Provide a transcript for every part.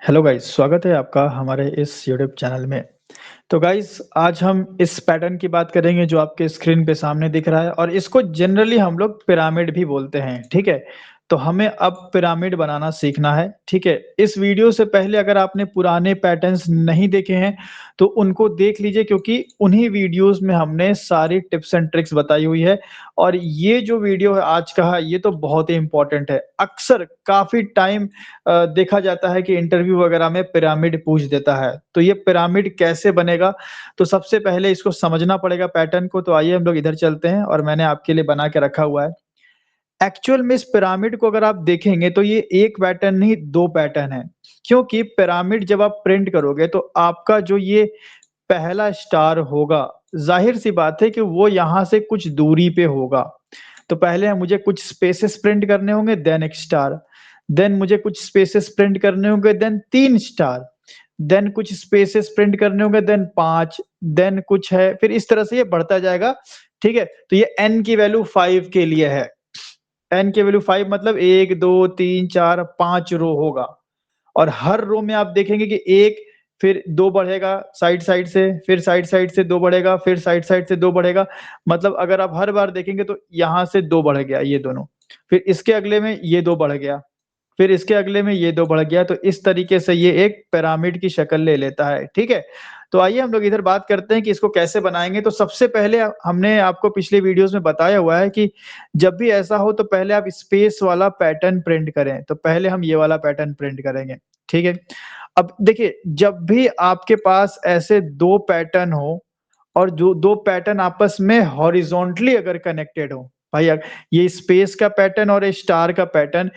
Hello guys, स्वागत है आपका हमारे इस यूट्यूब चैनल में। तो गाइस आज हम इस पैटर्न की बात करेंगे जो आपके स्क्रीन पे सामने दिख रहा है और इसको जनरली हम लोग पिरामिड भी बोलते हैं, ठीक है? तो हमें अब पिरामिड बनाना सीखना है, ठीक है? इस वीडियो से पहले अगर आपने पुराने पैटर्न्स नहीं देखे हैं, तो उनको देख लीजिए क्योंकि उन्हीं वीडियोज़ में हमने सारी टिप्स एंड ट्रिक्स बताई हुई है और ये जो वीडियो है आज का है, ये तो बहुत ही इम्पोर्टेंट है। अक्सर काफ़ी टाइम देखा जाता है कि इंटरव्यू वगैरह में पिरामिड पूछ देता है। तो ये पिरामिड कैसे बनेगा? तो सबसे पहले इसको समझना पड़ेगा पैटर्न को, तो आइए हम लोग इधर चलते हैं और मैंने आपके लिए बना के रखा हुआ है। एक्चुअल में इस पिरामिड को अगर आप देखेंगे तो ये 1 पैटर्न नहीं 2 पैटर्न है। क्योंकि पिरामिड जब आप प्रिंट करोगे तो आपका जो ये पहला स्टार होगा, ज़ाहिर-सी बात है कि वो यहाँ से कुछ दूरी पे होगा। तो पहले मुझे कुछ स्पेसेस प्रिंट करने होंगे देन 1 स्टार, देन मुझे कुछ स्पेसेस प्रिंट करने होंगे देन 3 स्टार, देन कुछ स्पेसेस प्रिंट करने होंगे देन 5, देन कुछ है, फिर इस तरह से ये बढ़ता जाएगा, ठीक है? तो ये n की वैल्यू 5 के लिए है। n की वैल्यू 5 मतलब 1, 2, 3, 4, 5 रो होगा और हर रो में आप देखेंगे कि 1 फिर 2 बढ़ेगा साइड-साइड से, फिर साइड-साइड से 2 बढ़ेगा, फिर साइड-साइड से 2 बढ़ेगा। मतलब अगर आप हर बार देखेंगे तो यहाँ से 2 बढ़ गया ये दोनों, फिर इसके अगले में ये 2 बढ़ गया, फिर इसके अगले में ये 2 बढ़ गया, तो इस तरीके से ये एक पिरामिड की शक्ल ले लेता है, ठीक है? तो आइए हम लोग इधर बात करते हैं कि इसको कैसे बनाएँगे। तो सबसे पहले हमने आपको पिछले वीडियोज़ में बताया हुआ है कि जब भी ऐसा हो तो पहले आप स्पेस वाला पैटर्न प्रिंट करें। तो पहले हम ये वाला पैटर्न प्रिंट करेंगे, ठीक है? अब देखिए, जब भी आपके पास ऐसे 2 पैटर्न हो और जो 2 पैटर्न आपस में हॉरिज़ॉन्टली अगर कनेक्टेड हों, भाई ये स्पेस का पैटर्न और ये स्टार का पैटर्न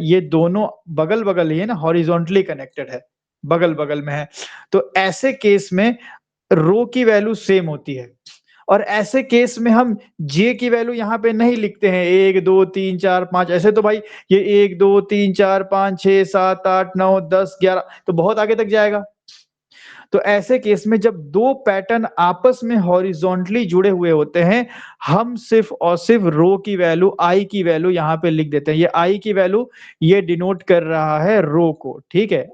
ये दोनों बगल-बगल ही है ना, हॉरिज़ॉन्टली कनेक्टेड है, बगल-बगल में है। तो ऐसे केस में रो की वैल्यू सेम होती है और ऐसे केस में हम जे की वैल्यू यहाँ पे नहीं लिखते हैं 1, 2, 3, 4, 5 ऐसे तो भाई ये 1, 2, 3, 4, 5, 6, 7, 8, 9, 10, 11 तो बहुत आगे तक जाएगा। तो ऐसे केस में जब 2 पैटर्न आपस में हॉरिज़ॉन्टली जुड़े हुए होते हैं, हम सिर्फ़ और सिर्फ़ रो की वैल्यू आई की वैल्यू यहाँ पे लिख देते हैं। ये आई की वैल्यू ये डिनोट कर रहा है रो को, ठीक है?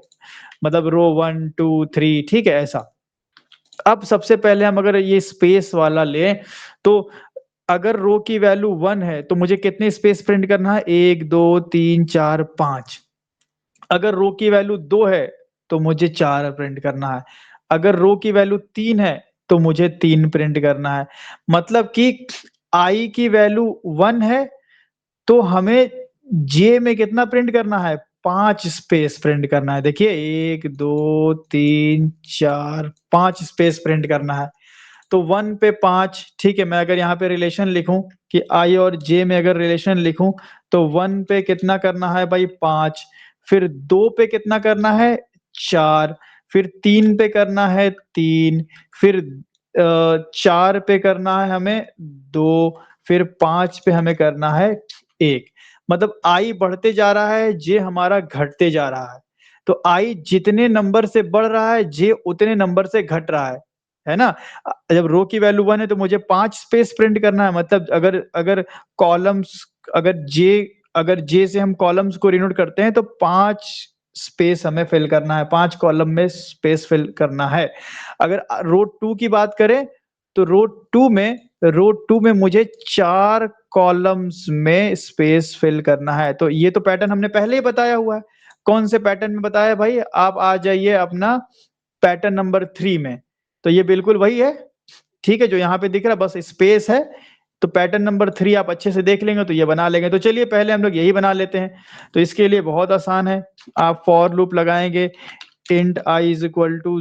मतलब रो 1, 2, 3 ठीक है ऐसा। अब सबसे पहले हम अगर ये स्पेस वाला लें, तो अगर रो की वैल्यू 1 है, तो मुझे कितने स्पेस प्रिंट करना है? 1, 2, 3, 4, 5 अगर रो की वैल्यू 2 है, तो मुझे 4 प्रिंट करना है। अगर रो की वैल्यू 3 है, तो मुझे 3 प्रिंट करना है। मतलब कि आई की वैल्यू 1 है, तो हमें जे में कितना प्रिंट करना है? 5 स्पेस प्रिंट करना है। देखिए 1, 2, 3, 4, 5 स्पेस प्रिंट करना है। तो 1 पे 5 ठीक है, मैं अगर यहाँ पे रिलेशन लिखूँ कि i और j में अगर रिलेशन लिखूँ, तो 1 पे कितना करना है भाई 5, फिर 2 पे कितना करना है 4, फिर 3 पे करना है 3, फिर 4 पे करना है हमें 2, फिर 5 पे हमें करना है 1। मतलब i बढ़ते जा रहा है, j हमारा घटते जा रहा है। तो i जितने नंबर से बढ़ रहा है, j उतने नंबर से घट रहा है ना? जब रो की वैल्यू 1 है तो मुझे 5 स्पेस प्रिंट करना है मतलब अगर अगर कॉलम्स अगर जे अगर जे से हम कॉलम्स को डिनोट करते हैं तो 5 स्पेस हमें फिल करना है, 5 कॉलम में स्पेस फिल करना है। अगर रो 2 की बात करें तो रो 2 में मुझे 4 कॉलम्स में स्पेस फिल करना है। तो ये तो पैटर्न हमने पहले ही बताया हुआ है। कौन से पैटर्न में बताया है भाई? आप आ जाइए अपना पैटर्न नंबर 3 में। तो ये बिल्कुल वही है, ठीक है, जो यहाँ पे दिख रहा है बस स्पेस है, तो पैटर्न नंबर 3 आप अच्छे से देख लेंगे तो ये बना लेंगे। तो चलिए पहले हम लोग यही बना लेते हैं। तो इसके लिए बहुत आसान है, आप फॉर लूप लगाएँगे int i is equal to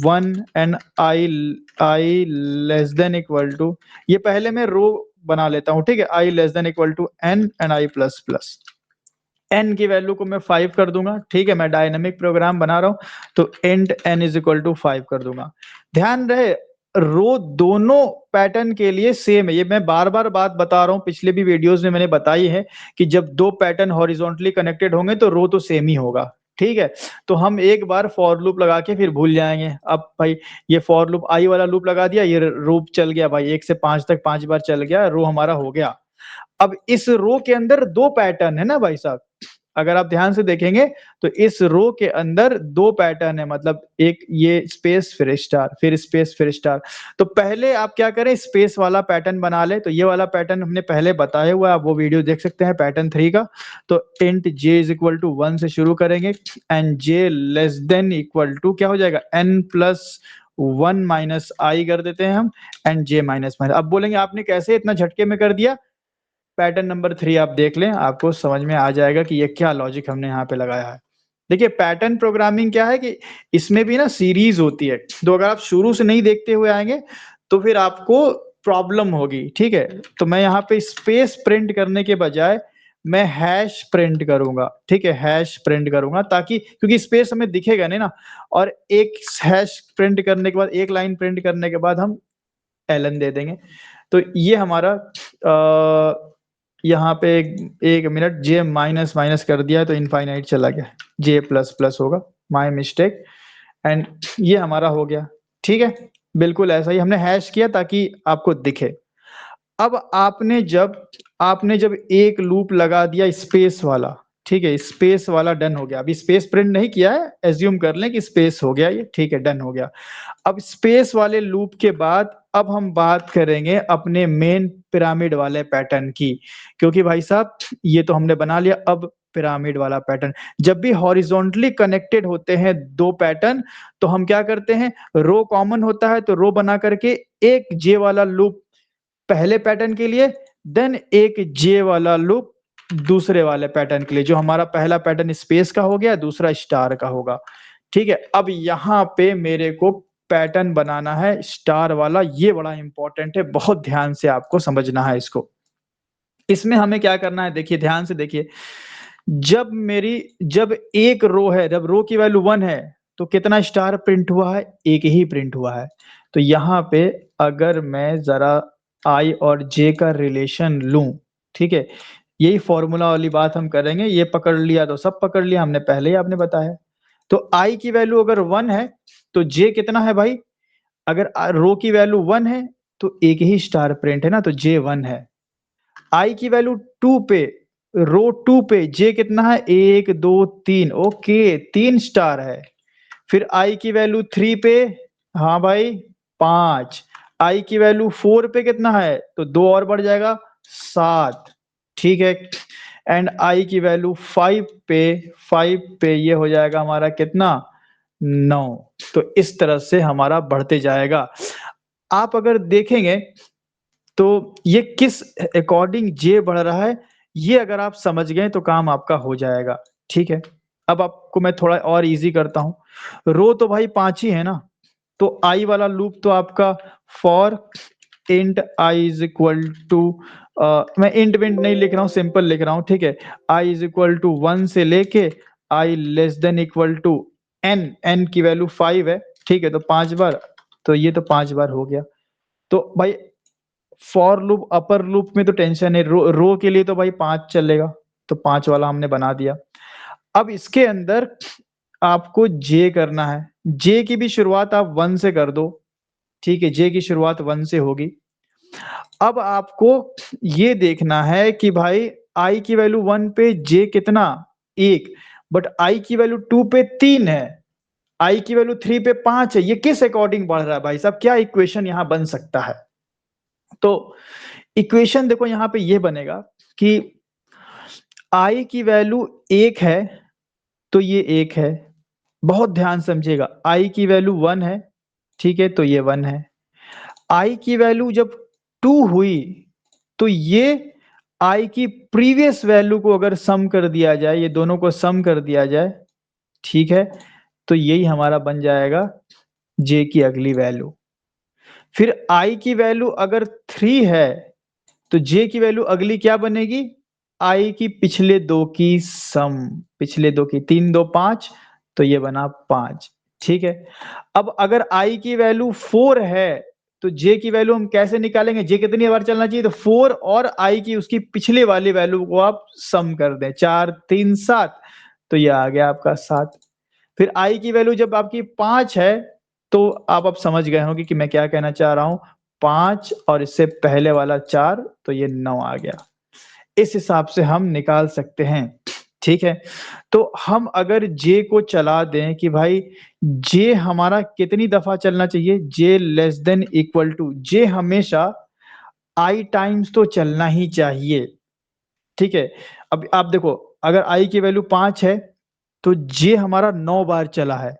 1 and i less than equal to ये पहले मैं रो बना लेता हूँ, ठीक है? i less than equal to n and i plus plus. n की वैल्यू को मैं 5 कर दूँगा, ठीक है? मैं डायनामिक प्रोग्राम बना रहा हूँ, तो int n is equal to 5 कर दूँगा। ध्यान रहे रो दोनों पैटर्न के लिए सेम है, ये मैं बार-बार बात बता रहा हूँ, पिछले भी वीडियोज़ में मैंने बताई है कि जब 2 पैटर्न हॉरिज़ॉन्टली कनेक्टेड होंगे तो रो तो सेम ही होगा, ठीक है? तो हम एक बार फॉर लूप लगा के फिर भूल जाएँगे। अब भाई ये फॉर लूप आई वाला लूप लगा दिया, ये लूप चल गया भाई 1 से 5 तक 5 बार चल गया, रो हमारा हो गया। अब इस रो के अंदर 2 पैटर्न है ना भाई साहब? अगर आप ध्यान से देखेंगे तो इस रो के अंदर 2 पैटर्न है, मतलब एक ये स्पेस फिर स्टार, फिर स्पेस फिर स्टार। तो पहले आप क्या करें, स्पेस वाला पैटर्न बना लें। तो ये वाला पैटर्न हमने पहले बताया हुआ है, आप वो वीडियो देख सकते हैं पैटर्न 3 का। तो int j is equal to 1 से शुरू करेंगे and j less than equal to क्या हो जाएगा, n प्लस 1 माइनस आई कर देते हैं हम, एंड j माइनस माइनस। अब बोलेंगे आपने कैसे इतना झटके में कर दिया, पैटर्न नंबर 3 आप देख लें, आपको समझ में आ जाएगा कि ये क्या लॉजिक हमने यहाँ पे लगाया है। देखिए पैटर्न प्रोग्रामिंग क्या है कि इसमें भी ना सीरीज होती है, तो अगर आप शुरू से नहीं देखते हुए आएंगे तो फिर आपको प्रॉब्लम होगी, ठीक है। तो मैं यहाँ पे स्पेस प्रिंट करने के बजाय मैं हैश प्रिंट करूंगा, ठीक है, हैश प्रिंट करूंगा, ताकि क्योंकि स्पेस हमें दिखेगा नहीं ना, और एक हैश प्रिंट करने के बाद, एक लाइन प्रिंट करने के बाद हम एलन दे देंगे। तो ये हमारा यहाँ पे एक मिनट जे माइनस माइनस कर दिया है तो इनफाइनाइट चला गया, जे प्लस प्लस होगा, माय मिस्टेक। एंड ये हमारा हो गया, ठीक है। बिल्कुल ऐसा ही हमने हैश किया ताकि आपको दिखे। अब आपने जब एक लूप लगा दिया स्पेस वाला, ठीक है, स्पेस वाला डन हो गया। अभी स्पेस प्रिंट नहीं किया है, एज्यूम कर लें कि स्पेस हो गया ये, ठीक है, डन हो गया। अब स्पेस वाले लूप के बाद अब हम बात करेंगे अपने मेन पिरामिड वाले पैटर्न की, क्योंकि भाई साहब ये तो हमने बना लिया। अब पिरामिड वाला पैटर्न, जब भी हॉरिजॉन्टली कनेक्टेड होते हैं दो पैटर्न, तो हम क्या करते हैं, रो कॉमन होता है तो रो बना करके एक जे वाला लूप पहले पैटर्न के लिए, देन एक जे वाला लूप दूसरे वाले पैटर्न के लिए। जो हमारा पहला पैटर्न स्पेस का हो गया, दूसरा स्टार का होगा, ठीक है। अब यहाँ पे मेरे को पैटर्न बनाना है स्टार वाला, ये बड़ा इंपॉर्टेंट है, बहुत ध्यान से आपको समझना है इसको। इसमें हमें क्या करना है, देखिए ध्यान से देखिए, जब एक रो है, जब रो की वैल्यू 1 है तो कितना स्टार प्रिंट हुआ है, एक ही प्रिंट हुआ है। तो यहाँ पे अगर मैं जरा आई और जे का रिलेशन लूं, ठीक है, यही फॉर्मूला वाली बात हम करेंगे, ये पकड़ लिया तो सब पकड़ लिया, हमने पहले ही आपने बताया। तो आई की वैल्यू अगर 1 है तो जे कितना है भाई, अगर रो की वैल्यू 1 है तो एक ही स्टार प्रिंट है ना, तो जे 1 है। आई की वैल्यू 2 पे, रो 2 पे जे कितना है, 1 2 3, ओके, 3 स्टार है। फिर आई की वैल्यू 3 पे, हाँ भाई 5। आई की वैल्यू 4 पे कितना है, तो 2 और बढ़ जाएगा 7, ठीक है। एंड आई की वैल्यू 5 पे ये हो जाएगा हमारा कितना, 9। तो इस तरह से हमारा बढ़ते जाएगा। आप अगर देखेंगे तो ये किस अकॉर्डिंग जे बढ़ रहा है, ये अगर आप समझ गए तो काम आपका हो जाएगा, ठीक है। अब आपको मैं थोड़ा और इजी करता हूं। रो तो भाई 5 ही है ना, तो आई वाला लूप तो आपका for int I is equal to, मैं इंट विंट नहीं लिख रहा हूँ, सिंपल लिख रहा हूँ, ठीक है। आई इज इक्वल टू 1 से लेके i less than equal to n, n की वैल्यू 5 है, ठीक है, तो 5 बार, तो ये तो 5 बार हो गया। तो भाई फॉर लूप अपर लूप में तो टेंशन है, रो के लिए तो भाई 5 चलेगा, तो 5 वाला हमने बना दिया। अब इसके अंदर आपको जे करना है, जे की भी शुरुआत आप 1 से कर दो, ठीक है, जे की शुरुआत 1 से होगी। अब आपको ये देखना है कि भाई आई की वैल्यू 1 पे जे कितना, 1, बट आई की वैल्यू 2 पे 3 है, आई की वैल्यू 3 पे 5 है, ये किस अकॉर्डिंग बढ़ रहा है भाई साहब, क्या इक्वेशन यहां बन सकता है। तो इक्वेशन देखो यहाँ पे ये बनेगा कि आई की वैल्यू 1 है तो ये 1 है, बहुत ध्यान समझिएगा। आई की वैल्यू 1 है, ठीक है, तो ये 1 है। आई की वैल्यू जब 2 हुई तो ये आई की प्रीवियस वैल्यू को अगर सम कर दिया जाए, ये दोनों को सम कर दिया जाए, ठीक है, तो यही हमारा बन जाएगा जे की अगली वैल्यू। फिर आई की वैल्यू अगर 3 है तो जे की वैल्यू अगली क्या बनेगी, आई की पिछले दो की सम, पिछले दो की, 3 2 5, तो ये बना 5, ठीक है। अब अगर आई की वैल्यू 4 है तो जे की वैल्यू हम कैसे निकालेंगे, जे कितनी बार चलना चाहिए, तो 4 और आई की उसकी पिछले वाली वैल्यू को आप सम कर दें, 4 3 7, तो ये आ गया आपका 7। फिर आई की वैल्यू जब आपकी 5 है तो आप अब समझ गए होंगे कि मैं क्या कहना चाह रहा हूं, 5 और इससे पहले वाला 4, तो ये 9 आ गया। इस हिसाब से हम निकाल सकते हैं। ठीक है? तो हम अगर जे को चला दें कि भाई जे हमारा कितनी दफ़ा चलना चाहिए? जे लेस देन इक्वल टू जे हमेशा आई टाइम्स तो चलना ही चाहिए, ठीक है? अब आप देखो अगर आई की वैल्यू 5 है, तो जे हमारा 9 बार चला है।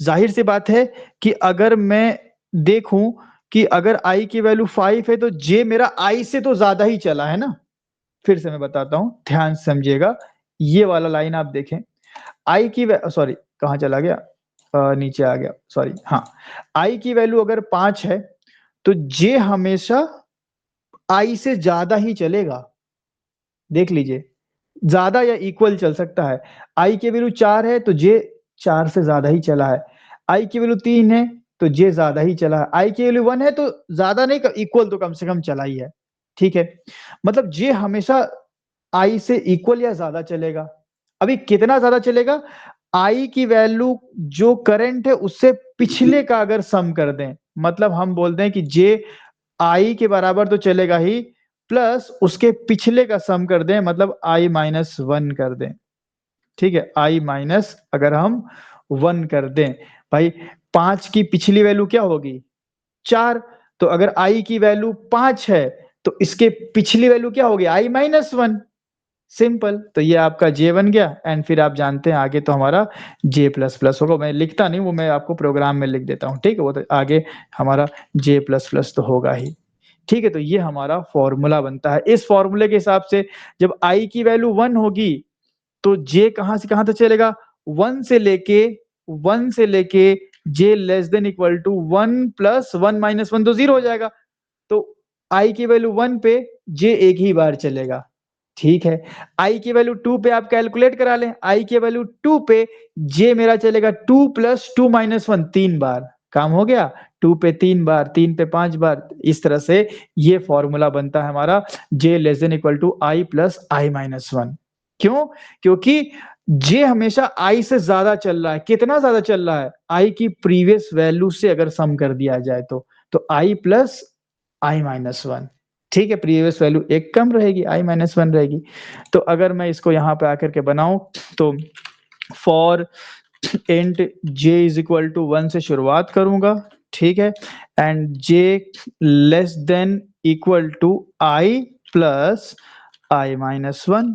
ज़ाहिर-सी बात है कि अगर मैं देखूँ कि अगर आई की वैल्यू 5 है तो जे मेरा आई से तो ज़्यादा ही चला है ना? फिर से मैं बताता हूँ, ध्यान से समझिएगा। ये वाला लाइन आप देखें, आई की वै सॉरी कहाँ चला गया? नीचे आ गया, सॉरी हाँ। आई की वैल्यू अगर 5 है, तो जे हमेशा आई से ज़्यादा ही चलेगा। देख लीजिए, ज़्यादा या इक्वल चल सकता है। आई की वैल्यू 4 है, तो जे 4 से ज़्यादा ही चला है। आई की वैल्यू 3 है, तो जे ज़्यादा ही चला है। आई की वैल्यू 1 है, तो ज़्यादा नहीं क इक्वल तो कम से कम चला ही है। ठीक है? मतलब जे हमेशा आई से इक्वल या ज़्यादा चलेगा। अभी कितना ज़्यादा चलेगा? आई की वैल्यू जो करंट है उससे पिछले का अगर सम कर दें, मतलब हम बोल दें कि जे आई के बराबर तो चलेगा ही, प्लस उसके पिछले का सम कर दें मतलब आई माइनस 1 कर दें। ठीक है? आई माइनस अगर हम 1 कर दें, भाई 5 की पिछली वैल्यू क्या होगी? 4 तो अगर आई की वैल्यू 5 है, तो इसके पिछली वैल्यू क्या होगी? आई माइनस 1 सिंपल। तो ये आपका जे बन गया एंड फिर आप जानते हैं आगे तो हमारा जे प्लस प्लस होगा। मैं लिखता नहीं, वो मैं आपको प्रोग्राम में लिख देता हूँ, ठीक है? वो तो आगे हमारा जे प्लस प्लस तो होगा ही। ठीक है? तो ये हमारा फ़ॉर्मूला बनता है। इस फ़ॉर्मूले के हिसाब से जब आई की वैल्यू 1 होगी, तो जे कहाँ से कहाँ तक चलेगा? 1 से लेके 1 से लेके j less than equal to 1 plus 1 minus 1 तो 0 हो जाएगा। तो आई की वैल्यू 1 पे जे एक ही बार चलेगा, ठीक है। आई की वैल्यू 2 पे आप कैलकुलेट करा लें, आई की वैल्यू 2 पे जे मेरा चलेगा 2 प्लस 2 माइनस 1 3 बार, काम हो गया। 2 पे 3 बार, 3 पे 5 बार, इस तरह से ये फ़ॉर्मूला बनता है हमारा j less than equal to I plus I minus 1 क्यों? क्योंकि जे हमेशा आई से ज़्यादा चल रहा है, कितना ज़्यादा चल रहा है? आई की प्रीवियस वैल्यू से अगर सम कर दिया जाए तो आई प्लस आई माइनस 1 ठीक है, प्रीवियस वैल्यू एक कम रहेगी, आई माइनस 1 रहेगी। तो अगर मैं इसको यहाँ पे आकर के बनाऊँ तो for int J is equal to 1 से शुरुआत करूँगा, ठीक है? And J less than equal to I plus I minus 1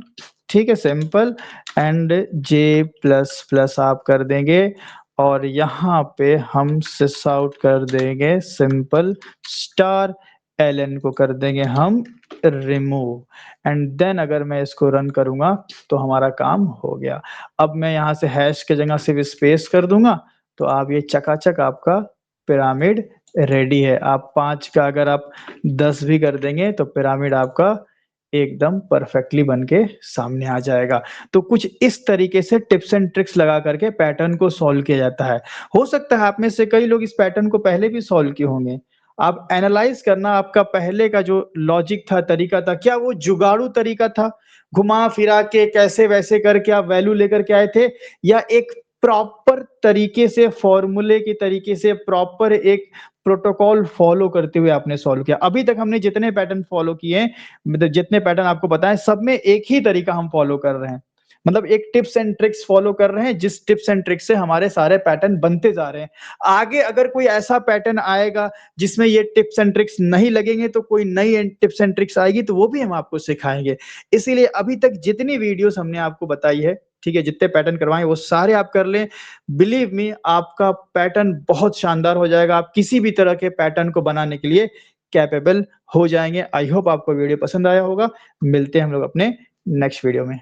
ठीक है, simple and J plus plus आप कर देंगे और यहाँ पे हम सिस आउट कर देंगे सिंपल स्टार एलएन को कर देंगे हम रिमूव एंड देन अगर मैं इसको रन करूँगा तो हमारा काम हो गया। अब मैं यहाँ से हैश की जगह सिर्फ स्पेस कर दूँगा, तो आप ये चकाचक आपका पिरामिड रेडी है। आप 5 का अगर आप 10 भी कर देंगे तो पिरामिड आपका एकदम परफेक्टली बन के सामने आ जाएगा। तो कुछ इस तरीके से टिप्स एंड ट्रिक्स लगा करके पैटर्न को सॉल्व किया जाता है। हो सकता है आप में से कई लोग इस पैटर्न को पहले भी सॉल्व किए होंगे। आप एनालाइज़ करना आपका पहले का जो लॉजिक था, तरीका था, क्या वो जुगाड़ू तरीका था? घुमा-फिरा के कैसे-वैसे करके आप वैल्यू लेकर के आए थे या एक प्रॉपर तरीके से फ़ॉर्मूले के तरीके से प्रॉपर एक प्रोटोकॉल फ़ॉलो करते हुए आपने सॉल्व किया? अभी तक हमने जितने पैटर्न फ़ॉलो किए हैं, मतलब जितने पैटर्न आपको बताएँ, सब में एक ही तरीका हम फ़ॉलो कर रहे हैं। मतलब एक टिप्स एंड ट्रिक्स फ़ॉलो कर रहे हैं, जिस टिप्स एंड ट्रिक्स से हमारे सारे पैटर्न बनते जा रहे हैं। आगे अगर कोई ऐसा पैटर्न आएगा जिसमें ये टिप्स एंड ट्रिक्स नहीं लगेंगे तो कोई नई टिप्स एंड ट्रिक्स आएगी तो वो भी हम आपको सिखाएँगे। इसीलिए अभी तक जितनी वीडियोज़ हमने आपको बताई है, ठीक है, जितने पैटर्न करवाएँ वो सारे आप कर लें। बिलीव मी आपका पैटर्न बहुत शानदार हो जाएगा। आप किसी भी तरह के पैटर्न को बनाने के लिए कैपेबल हो जाएँगे। आई होप आपको वीडियो पसंद आया होगा। मिलते हैं हम लोग अपने नेक्स्ट वीडियो में।